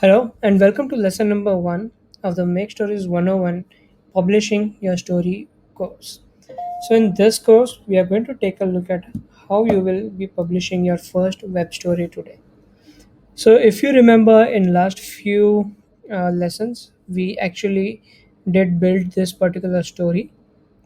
Hello and welcome to lesson number 1 of the Make Stories 101 Publishing Your Story course. So, in this course, we are going to take a look at how you will be publishing your first web story today. So, if you remember in last few lessons, we actually did build this particular story,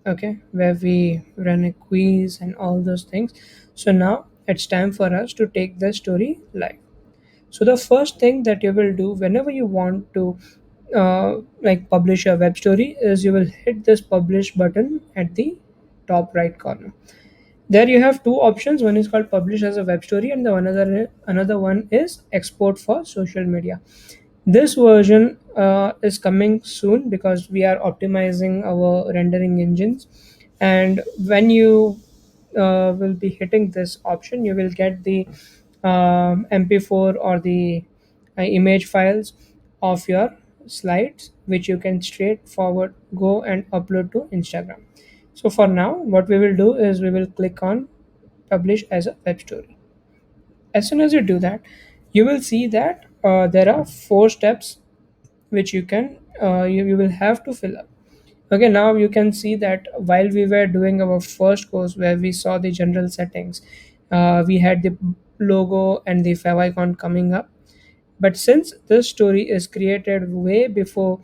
okay, where we ran a quiz and all those things. So, now it's time for us to take the story live. So the first thing that you will do whenever you want to publish a web story is you will hit this publish button at the top right corner. There you have two options. One is called publish as a web story, and the another one is export for social media. This version is coming soon because we are optimizing our rendering engines, and when you will be hitting this option, you will get the MP4 or the image files of your slides, which you can straightforward go and upload to Instagram. So for now, what we will do is we will click on publish as a web story. As soon as you do that, you will see that there are four steps which you will have to fill up. Okay, now you can see that while we were doing our first course where we saw the general settings, we had the logo and the favicon coming up. But since this story is created way before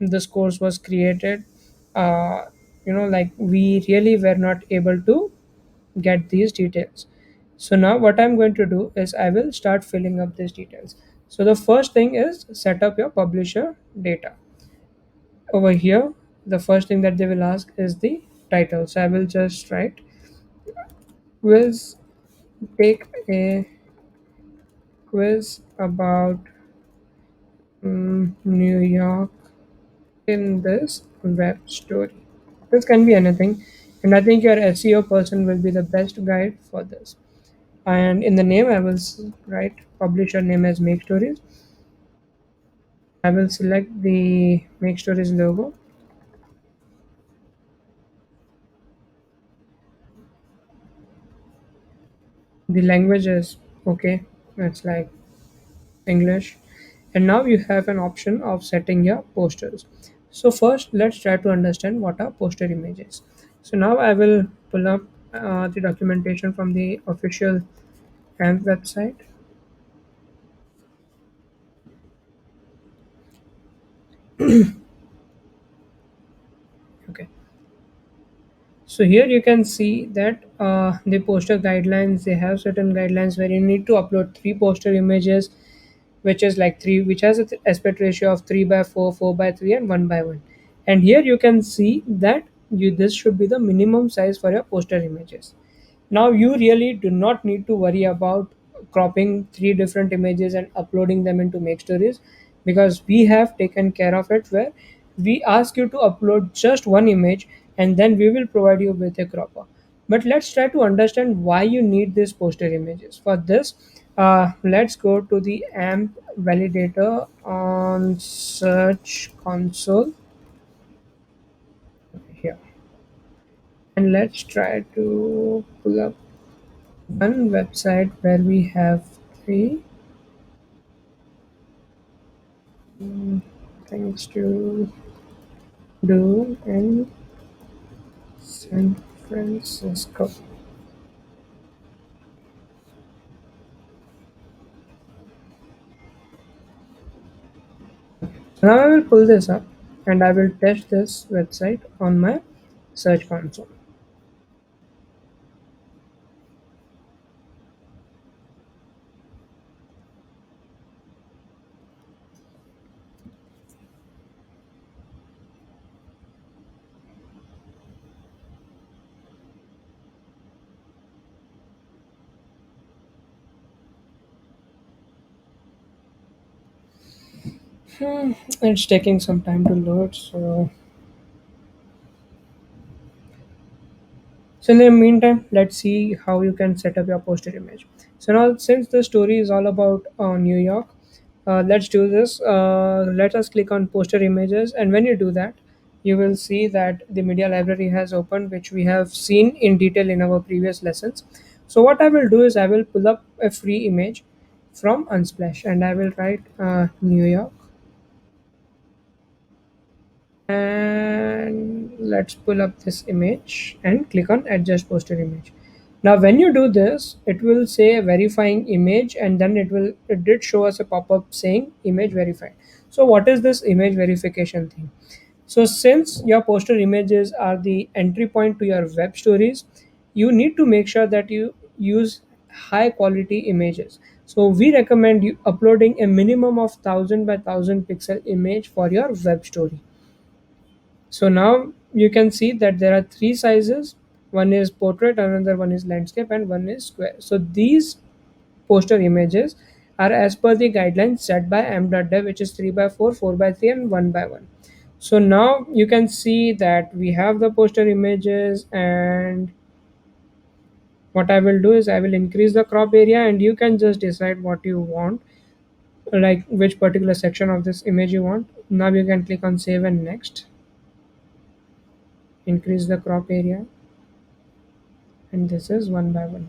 this course was created, uh, like we really were not able to get these details. So now what I'm going to do is I will start filling up these details. So the first thing is set up your publisher data. Over here, the first thing that they will ask is the title. So I will just write quiz, take a quiz about New York in this web story. This can be anything, and I think your SEO person will be the best guide for this. And in the name, I will write publisher name as Make Stories. I will select the Make Stories logo. The language is okay. It's like English. And now you have an option of setting your posters. So first, let's try to understand what are poster images. So now I will pull up the documentation from the official AMP website. Okay. So here you can see that the poster guidelines, they have certain guidelines where you need to upload three poster images, which is like three, which has an aspect ratio of 3 by 4, 4 by 3, and 1 by 1. And here you can see that this should be the minimum size for your poster images. Now you really do not need to worry about cropping three different images and uploading them into Make Stories, because we have taken care of it where we ask you to upload just one image and then we will provide you with a cropper. But let's try to understand why you need these poster images. For this, let's go to the AMP validator on Search Console here, and let's try to pull up one website where we have three things to do in San Francisco. Now I will pull this up and I will test this website on my search console. It's taking some time to load, so in the meantime, let's see how you can set up your poster image. So now, since the story is all about New York, let's do this. Let us click on poster images, and when you do that, you will see that the media library has opened, which we have seen in detail in our previous lessons. So what I will do is I will pull up a free image, from Unsplash, and I will write New York, and let's pull up this image and click on adjust poster image. Now when you do this, it will say verifying image, and then it did show us a pop-up saying image verified. So what is this image verification thing? So since your poster images are the entry point to your web stories, you need to make sure that you use high quality images. So we recommend you uploading a minimum of 1000 by 1000 pixel image for your web story. So now you can see that there are three sizes. One is portrait, another one is landscape, and one is square. So these poster images are as per the guidelines set by m.dev, which is 3 by 4, 4 by 3, and 1 by 1. So now you can see that we have the poster images, and what I will do is I will increase the crop area, and you can just decide what you want, like which particular section of this image you want. Now you can click on save and next, increase the crop area, and this is 1 by 1,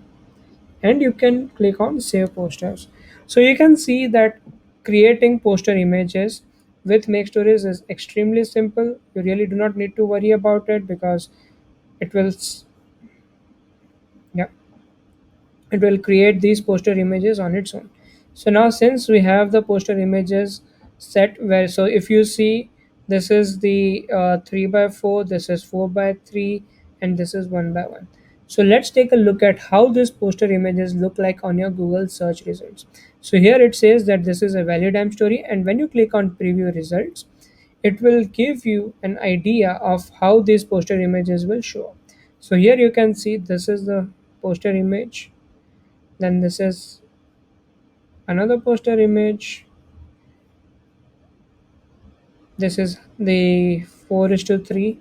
and you can click on save posters. So you can see that creating poster images with make stories is extremely simple. You really do not need to worry about it because it will yeah, it will create these poster images on its own. So now since we have the poster images set, where so if you see, this is the 3 by 4, this is 4 by 3, and this is 1 by 1. So let's take a look at how these poster images look like on your Google search results. So here it says that this is a valid am story, and when you click on preview results, it will give you an idea of how these poster images will show up. So here you can see this is the poster image, then this is another poster image, this is the 4 is to 3,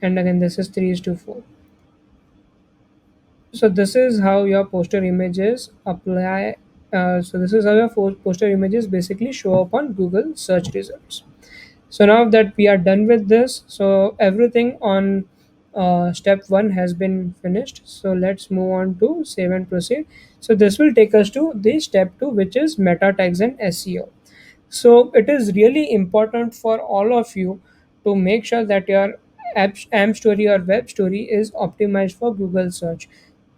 and again this is 3 is to 4. So this is how your poster images apply. So this is how your poster images basically show up on Google search results. So now that we are done with this, so everything on step 1 has been finished. So let's move on to save and proceed. So this will take us to the step 2, which is meta tags and SEO. So it is really important for all of you to make sure that your app story or web story is optimized for Google search.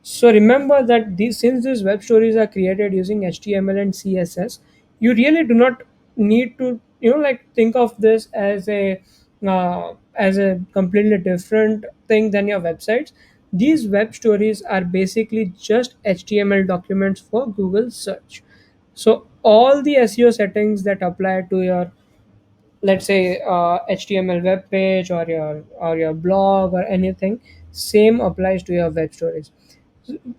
So remember that since these web stories are created using HTML and CSS, you really do not need to like think of this as a completely different thing than your websites. These web stories are basically just HTML documents for Google search. So all the SEO settings that apply to your, let's say, HTML web page or your blog or anything, same applies to your web stories.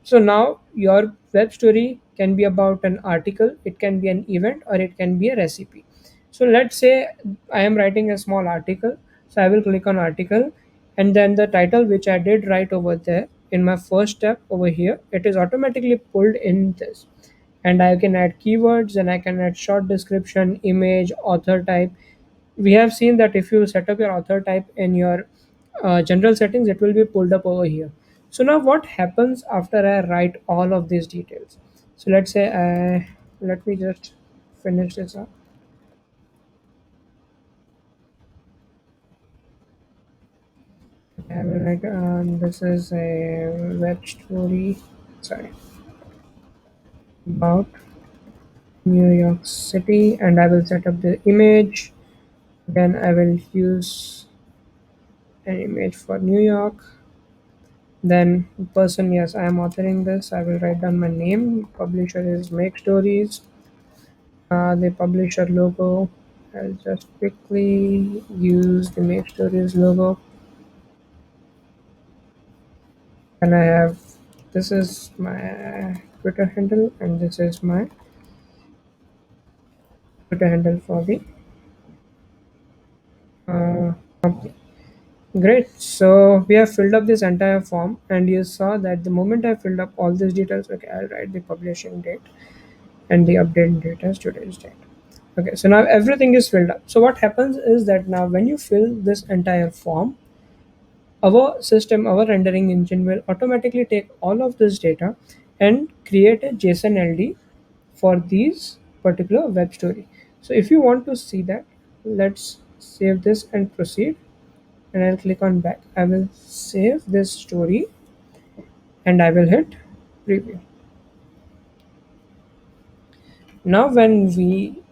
So now your web story can be about an article, it can be an event, or it can be a recipe. So let's say I am writing a small article. So I will click on article, and then the title which I did write over there in my first step over here, it is automatically pulled in this. And I can add keywords, and I can add short description, image, author type. We have seen that if you set up your author type in your general settings, it will be pulled up over here. So now what happens after I write all of these details? So let's say let me just finish this up. I will write, this is a web story, sorry, about New York City, and I will set up the image. Then I will use an image for New York. Then person, yes, I am authoring this. I will write down my name. Publisher is Make Stories. The publisher logo. I'll just quickly use the Make Stories logo. And I have, this is my Twitter handle, and this is my Twitter handle for the company. Great. So we have filled up this entire form, and you saw that the moment I filled up all these details, okay, I'll write the publishing date and the update date as today's date. Okay, so now everything is filled up. So what happens is that now when you fill this entire form, our system, our rendering engine will automatically take all of this data and create a JSON LD for these particular web story. So if you want to see that, let's save this and proceed, and I'll click on back. I will save this story and I will hit preview. Now when we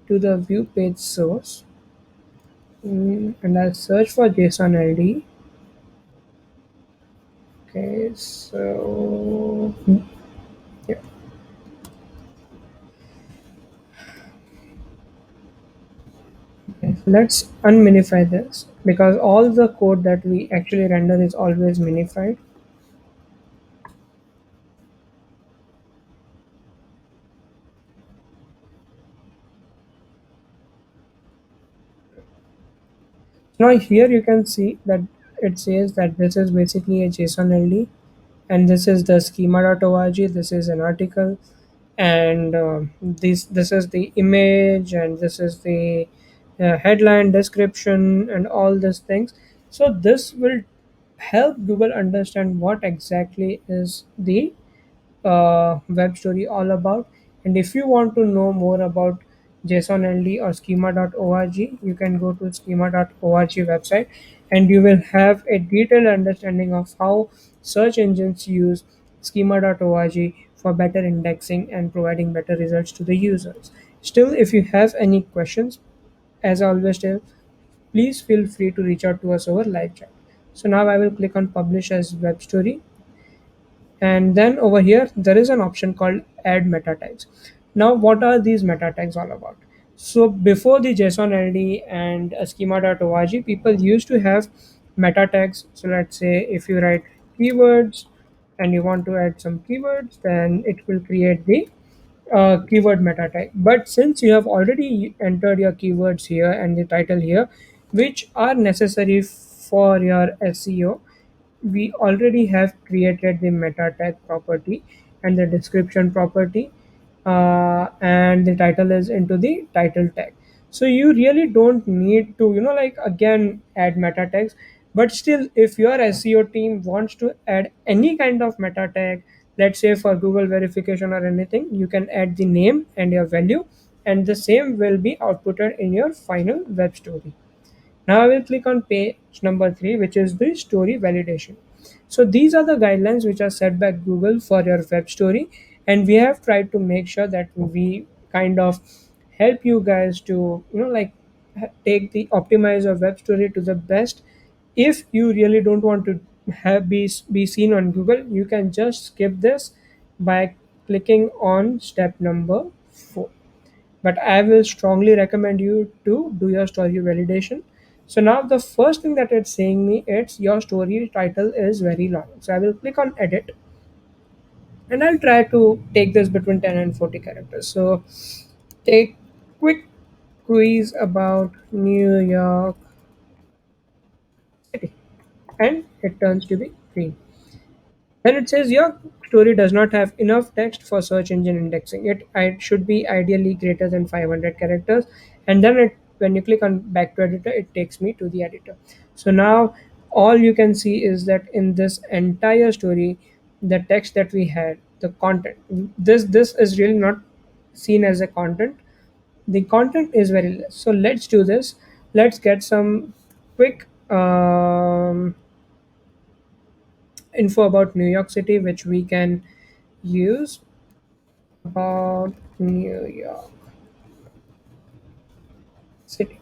do the view page source, and I'll search for JSON LD. Okay, so yeah. Okay, let's unminify this because all the code that we actually render is always minified. Now here you can see that it says that this is basically a JSON LD, and this is the schema.org. This is an article, and this is the image, and this is the headline description, and all these things. So this will help Google understand what exactly is the web story all about. And if you want to know more about JSON LD or schema.org, you can go to schema.org website, and you will have a detailed understanding of how search engines use schema.org for better indexing and providing better results to the users. Still, if you have any questions, as I always tell, please feel free to reach out to us over live chat. So now I will click on publish as web story, and then over here there is an option called add meta tags. Now what are these meta tags all about? So before the JSON LD and schema.org, people used to have meta tags. So let's say if you write keywords and you want to add some keywords, then it will create the keyword meta tag. But since you have already entered your keywords here and the title here, which are necessary for your SEO, we already have created the meta tag property and the description property, and the title is into the title tag. So you really don't need to, like, again add meta tags. But still, if your SEO team wants to add any kind of meta tag, let's say for Google verification or anything, you can add the name and your value, and the same will be outputted in your final web story. Now I will click on page number 3, which is the story validation. So these are the guidelines which are set by Google for your web story, and we have tried to make sure that we kind of help you guys to, take the optimize your web story to the best. If you really don't want to be seen on Google, you can just skip this by clicking on step number 4. But I will strongly recommend you to do your story validation. So now the first thing that it's saying me, it's your story title is very long. So I will click on edit, and I'll try to take this between 10 and 40 characters. So take quick quiz about New York City, and it turns to be green. Then it says your story does not have enough text for search engine indexing. It should be ideally greater than 500 characters. And then when you click on back to editor, it takes me to the editor. So now all you can see is that in this entire story, the text that we had, the content, this is really not seen as a content. The content is very less. So let's do this. Let's get some quick info about New York City, which we can use about New York City.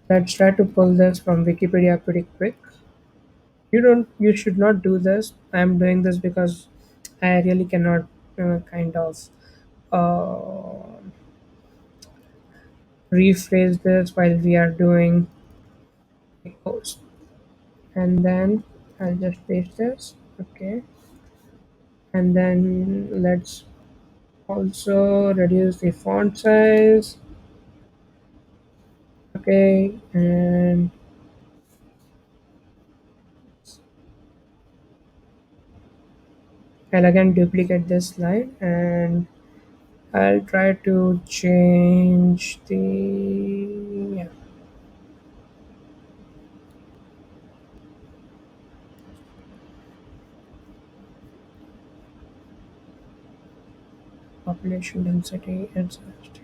Let's try to pull this from Wikipedia pretty quick. You should not do this. I'm doing this because I really cannot kind of uh, rephrase this while we are doing a post. And then I'll just paste this. Okay. And then let's also reduce the font size. Okay. And I'll again duplicate this slide, and I'll try to change the, yeah. population density and such.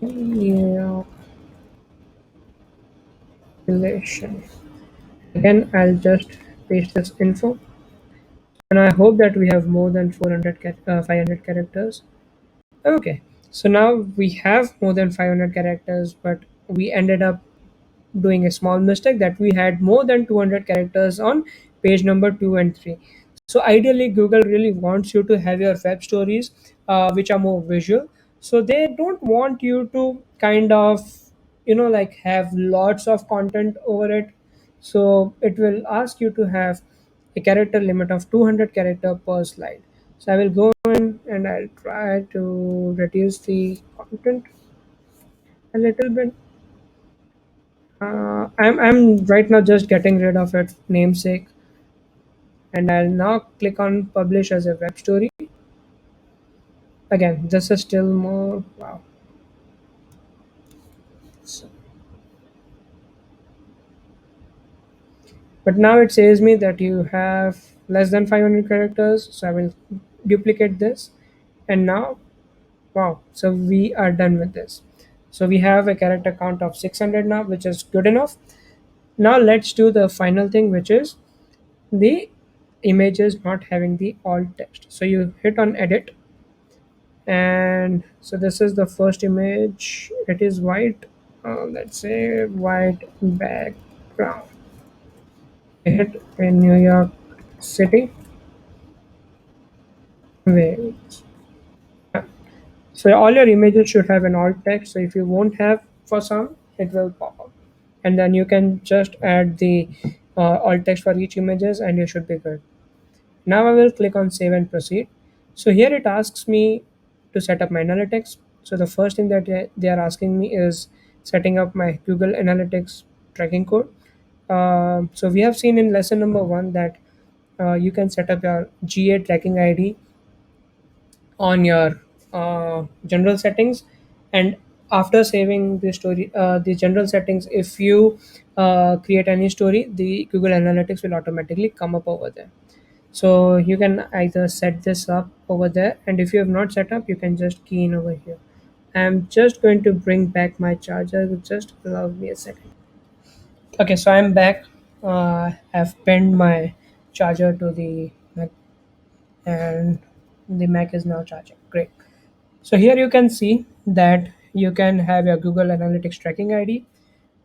Yeah, population. Again, I'll just paste this info, and I hope that we have more than 500 characters. Okay, so now we have more than 500 characters, but we ended up doing a small mistake that we had more than 200 characters on page number 2 and 3. So ideally Google really wants you to have your web stories which are more visual, so they don't want you to kind of like have lots of content over it. So it will ask you to have a character limit of 200 character per slide. So I will go in and I'll try to reduce the content a little bit. I'm right now just getting rid of its namesake, and I'll now click on publish as a web story. Again, this is still more wow. So- But now it says me that you have less than 500 characters, so I will duplicate this, and now wow. So we are done with this. So we have a character count of 600 now, which is good enough. Now let's do the final thing, which is the images not having the alt text. So you hit on edit, and so this is the first image. It is white, let's say white background. Hit in New York City. Wait. So all your images should have an alt text. So if you won't have for some, it will pop up, and then you can just add the alt text for each images, and you should be good. Now I will click on save and proceed. So here it asks me to set up my analytics. So the first thing that they are asking me is setting up my Google Analytics tracking code. So we have seen in lesson number 1 that you can set up your GA tracking ID on your general settings, and after saving the story, the general settings, if you create any story, the Google Analytics will automatically come up over there. So you can either set this up over there, and if you have not set up, you can just key in over here. I'm just going to bring back my charger. Just allow me a second. Okay, so I'm back. I've pinned my charger to the Mac, and the Mac is now charging. Great. So here you can see that you can have your Google Analytics tracking ID.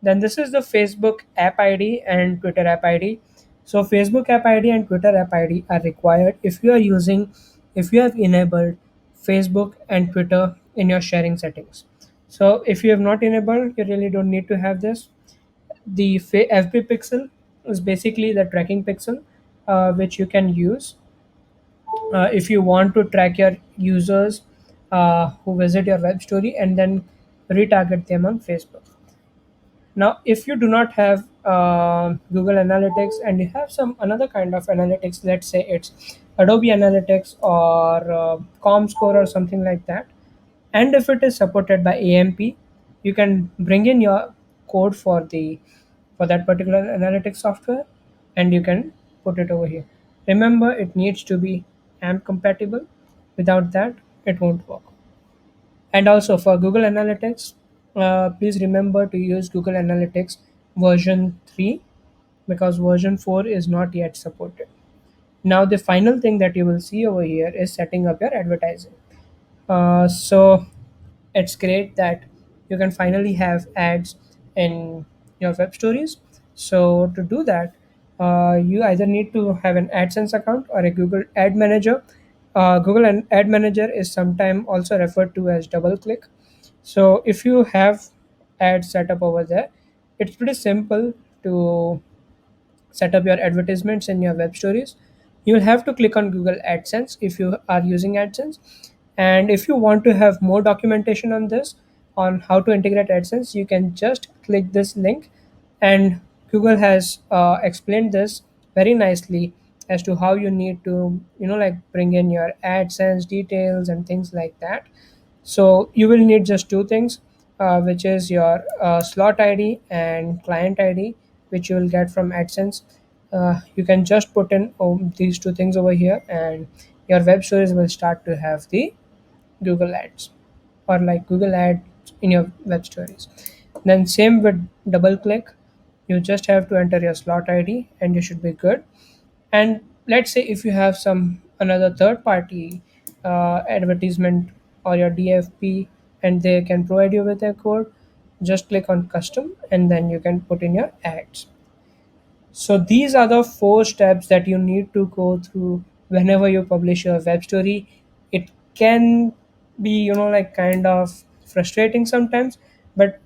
Then this is the Facebook app ID and Twitter app ID. So Facebook app ID and Twitter app ID are required if you have enabled Facebook and Twitter in your sharing settings. So if you have not enabled, you really don't need to have this. The FB pixel is basically the tracking pixel, which you can use if you want to track your users who visit your web story and then retarget them on Facebook. Now, if you do not have Google Analytics and you have some another kind of analytics, let's say it's Adobe Analytics or ComScore or something like that, and if it is supported by AMP, you can bring in your code for that particular analytics software, and you can put it over here. Remember, it needs to be AMP compatible. Without that, it won't work. And also for Google Analytics, please remember to use Google Analytics version 3, because version 4 is not yet supported. Now, the final thing that you will see over here is setting up your advertising. So it's great that you can finally have ads in your web stories. So to do that, you either need to have an AdSense account or a Google Ad Manager. Google Ad Manager is sometimes also referred to as DoubleClick. So if you have ads set up over there, it's pretty simple to set up your advertisements in your web stories. You'll have to click on Google AdSense if you are using AdSense. And if you want to have more documentation on this, on how to integrate AdSense, you can just click this link. And Google has explained this very nicely as to how you need to, like bring in your AdSense details and things like that. So you will need just two things, which is your slot ID and client ID, which you will get from AdSense. You can just put in these two things over here, and your web stories will start to have the Google Ads, or like Google Ads in your web stories. Then same with DoubleClick, you just have to enter your slot ID and you should be good. And let's say if you have some another third party advertisement or your DFP, and they can provide you with a code, just click on custom and then you can put in your ads. So these are the four steps that you need to go through whenever you publish your web story. It can be, like kind of frustrating sometimes, but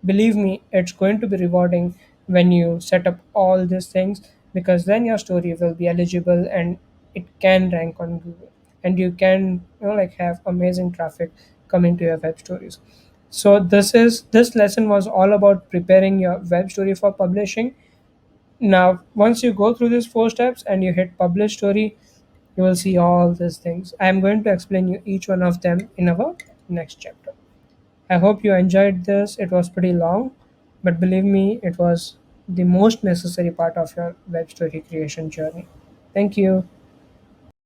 believe me, it's going to be rewarding when you set up all these things, because then your story will be eligible and it can rank on Google, and you can, like have amazing traffic coming to your web stories. So this lesson was all about preparing your web story for publishing. Now, once you go through these four steps and you hit publish story, you will see all these things. I am going to explain you each one of them in our next chapter. I hope you enjoyed this. It was pretty long, but believe me, it was the most necessary part of your web story creation journey. Thank you.